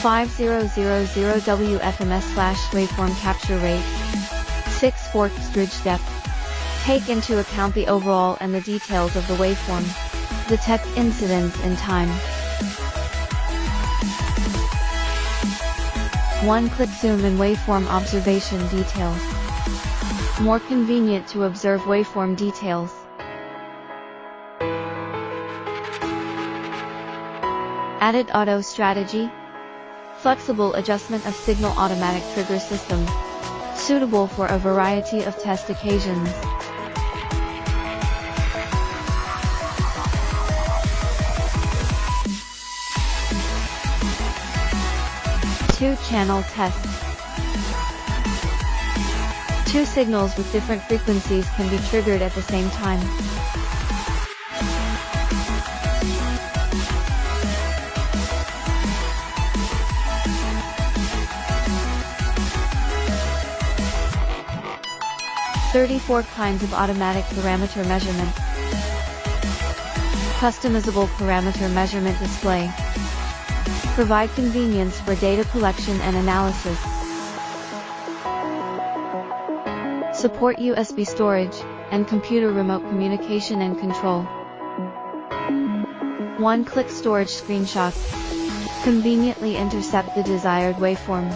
5000WFMS/waveform capture rate. 6 forked bridge depth. Take into account the overall and the details of the waveform. Detect incidence in time. 1-click zoom in waveform observation details. More convenient to observe waveform details. Added auto strategy. Flexible adjustment of signal automatic trigger system. Suitable for a variety of test occasions. Two-channel test. 2 signals with different frequencies can be triggered at the same time. "34 kinds of automatic parameter measurement. Customizable parameter measurement display. Provide convenience for data collection and analysis. Support USB storage, and computer remote communication and control. 1-click storage screenshot. Conveniently intercept the desired waveform.